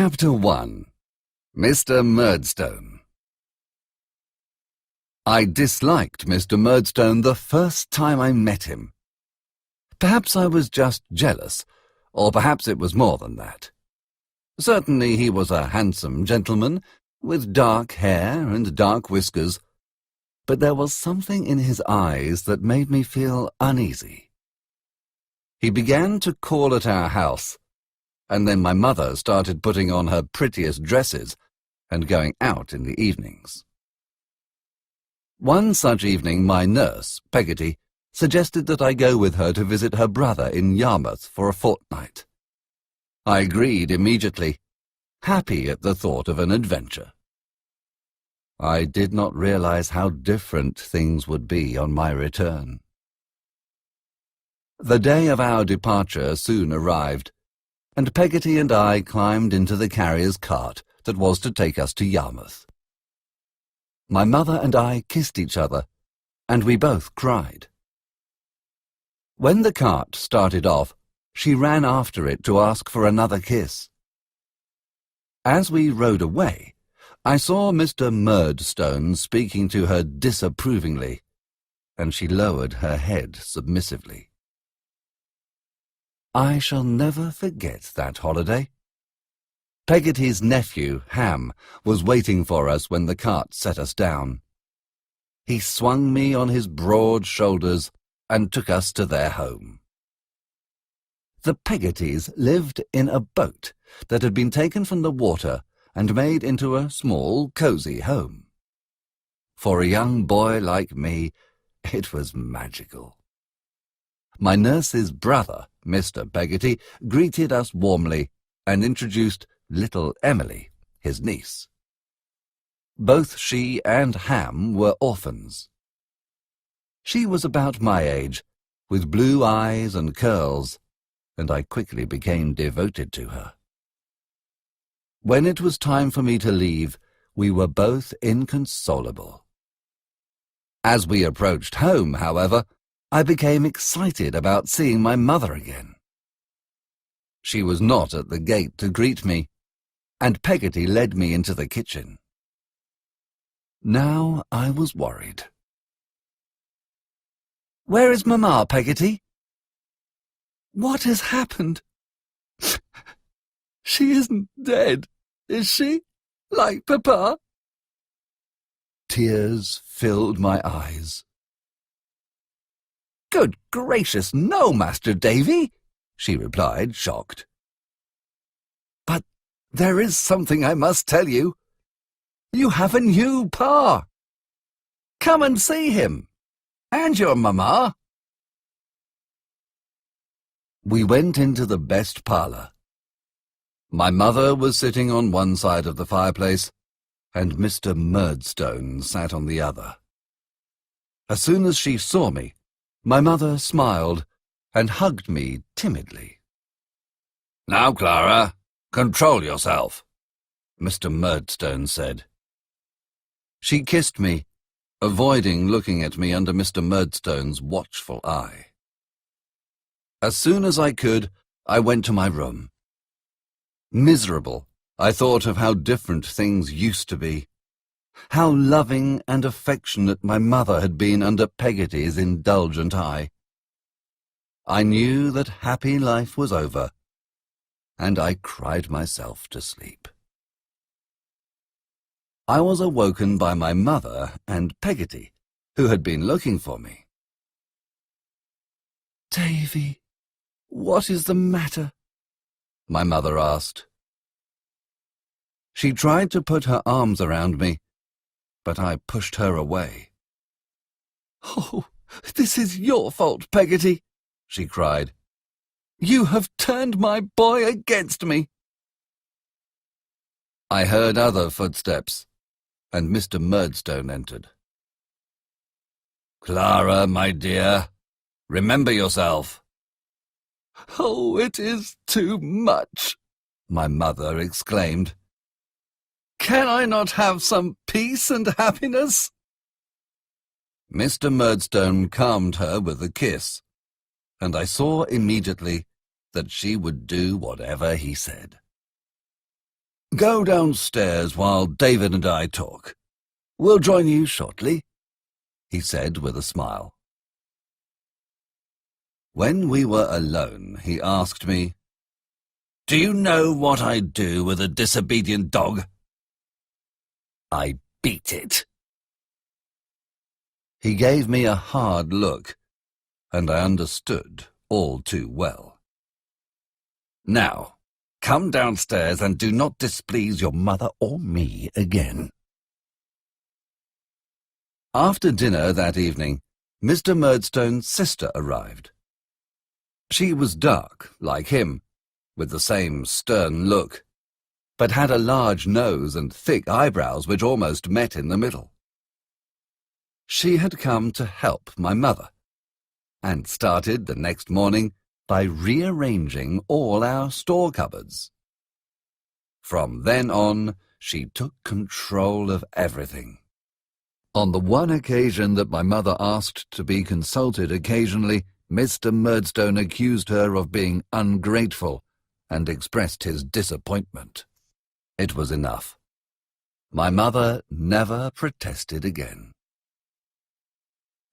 Chapter 1. Mr. Murdstone. I disliked Mr. Murdstone the first time I met him. Perhaps I was just jealous, or perhaps it was more than that. Certainly he was a handsome gentleman, with dark hair and dark whiskers, but there was something in his eyes that made me feel uneasy. He began to call at our house, and then my mother started putting on her prettiest dresses and going out in the evenings. One such evening my nurse, Peggotty, suggested that I go with her to visit her brother in Yarmouth for a fortnight. I agreed immediately, happy at the thought of an adventure. I did not realize how different things would be on my return. The day of our departure soon arrived, and Peggotty and I climbed into the carrier's cart that was to take us to Yarmouth. My mother and I kissed each other, and we both cried. When the cart started off, she ran after it to ask for another kiss. As we rode away, I saw Mr. Murdstone speaking to her disapprovingly, and she lowered her head submissively. I shall never forget that holiday. Peggotty's nephew, Ham, was waiting for us when the cart set us down. He swung me on his broad shoulders and took us to their home. The Peggottys lived in a boat that had been taken from the water and made into a small, cosy home. For a young boy like me, it was magical. My nurse's brother, Mr. Peggotty, greeted us warmly and introduced little Emily, his niece. Both she and Ham were orphans. She was about my age, with blue eyes and curls, and I quickly became devoted to her. When it was time for me to leave, we were both inconsolable. As we approached home, however, I became excited about seeing my mother again. She was not at the gate to greet me, and Peggotty led me into the kitchen. Now I was worried. "Where is Mamma, Peggotty?" "What has happened?" "She isn't dead, is she? Like Papa?" Tears filled my eyes. "Good gracious, no, Master Davy," she replied, shocked. "But there is something I must tell you. You have a new Pa. Come and see him, and your Mamma." We went into the best parlour. My mother was sitting on one side of the fireplace, and Mr. Murdstone sat on the other. As soon as she saw me, my mother smiled and hugged me timidly. "Now, Clara, control yourself," Mr. Murdstone said. She kissed me, avoiding looking at me under Mr. Murdstone's watchful eye. As soon as I could, I went to my room. Miserable, I thought of how different things used to be, how loving and affectionate my mother had been under Peggotty's indulgent eye. I knew that happy life was over, and I cried myself to sleep. I was awoken by my mother and Peggotty, who had been looking for me. "Davy, what is the matter?" my mother asked. She tried to put her arms around me, but I pushed her away. "Oh, this is your fault, Peggotty," she cried. "You have turned my boy against me." I heard other footsteps, and Mr. Murdstone entered. "Clara, my dear, remember yourself." "Oh, it is too much," my mother exclaimed. "Can I not have some peace and happiness?" Mr. Murdstone calmed her with a kiss, and I saw immediately that she would do whatever he said. Go downstairs while David and I talk. We'll join you shortly," he said with a smile. When we were alone, he asked me, "Do you know what I do with a disobedient dog?" "I beat it." He gave me a hard look, and I understood all too well. "Now, come downstairs and do not displease your mother or me again." After dinner that evening, Mr. Murdstone's sister arrived. She was dark, like him, with the same stern look, but had a large nose and thick eyebrows which almost met in the middle. She had come to help my mother, and started the next morning by rearranging all our store cupboards. From then on, she took control of everything. On the one occasion that my mother asked to be consulted occasionally, Mr. Murdstone accused her of being ungrateful and expressed his disappointment. It was enough. My mother never protested again.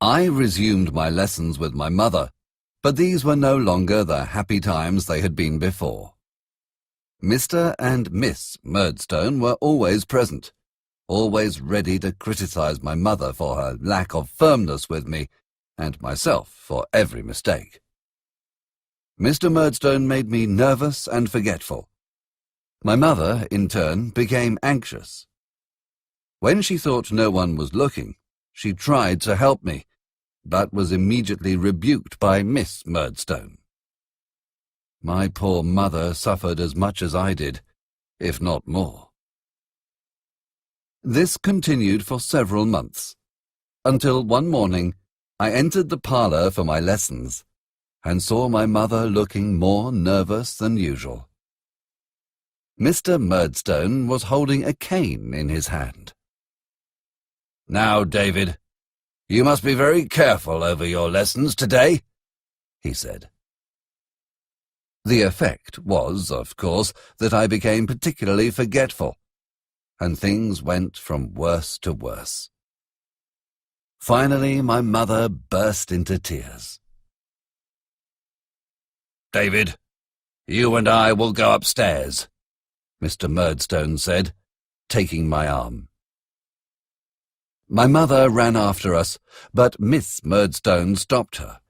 I resumed my lessons with my mother, but these were no longer the happy times they had been before. Mr. and Miss Murdstone were always present, always ready to criticize my mother for her lack of firmness with me, and myself for every mistake. Mr. Murdstone made me nervous and forgetful. My mother, in turn, became anxious. When she thought no one was looking, she tried to help me, but was immediately rebuked by Miss Murdstone. My poor mother suffered as much as I did, if not more. This continued for several months, until one morning I entered the parlour for my lessons and saw my mother looking more nervous than usual. Mr. Murdstone was holding a cane in his hand. "Now, David, you must be very careful over your lessons today," he said. The effect was, of course, that I became particularly forgetful, and things went from worse to worse. Finally, my mother burst into tears. "David, you and I will go upstairs," Mr. Murdstone said, taking my arm. My mother ran after us, but Miss Murdstone stopped her.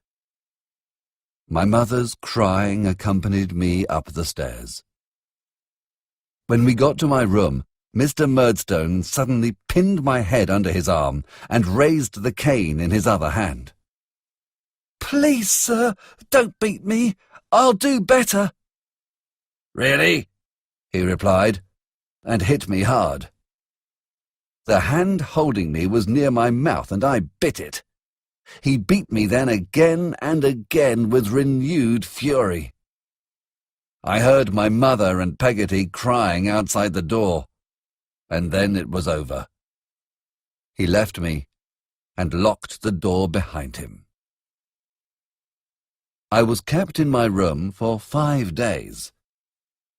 My mother's crying accompanied me up the stairs. When we got to my room, Mr. Murdstone suddenly pinned my head under his arm and raised the cane in his other hand. "Please, sir, don't beat me. I'll do better." "Really?" he replied, and hit me hard. The hand holding me was near my mouth, and I bit it. He beat me then again and again with renewed fury. I heard my mother and Peggotty crying outside the door, and then it was over. He left me and locked the door behind him. I was kept in my room for 5 days.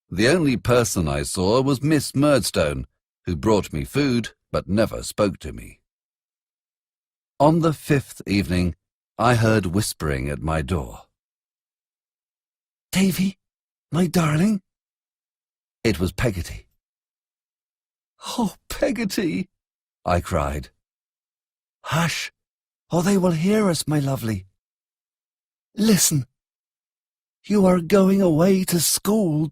The only person I saw was Miss Murdstone, who brought me food but never spoke to me. On the 5th evening, I heard whispering at my door. "Davy, my darling?" It was Peggotty. "Oh, Peggotty!" I cried. "Hush, or they will hear us, my lovely. Listen. You are going away to school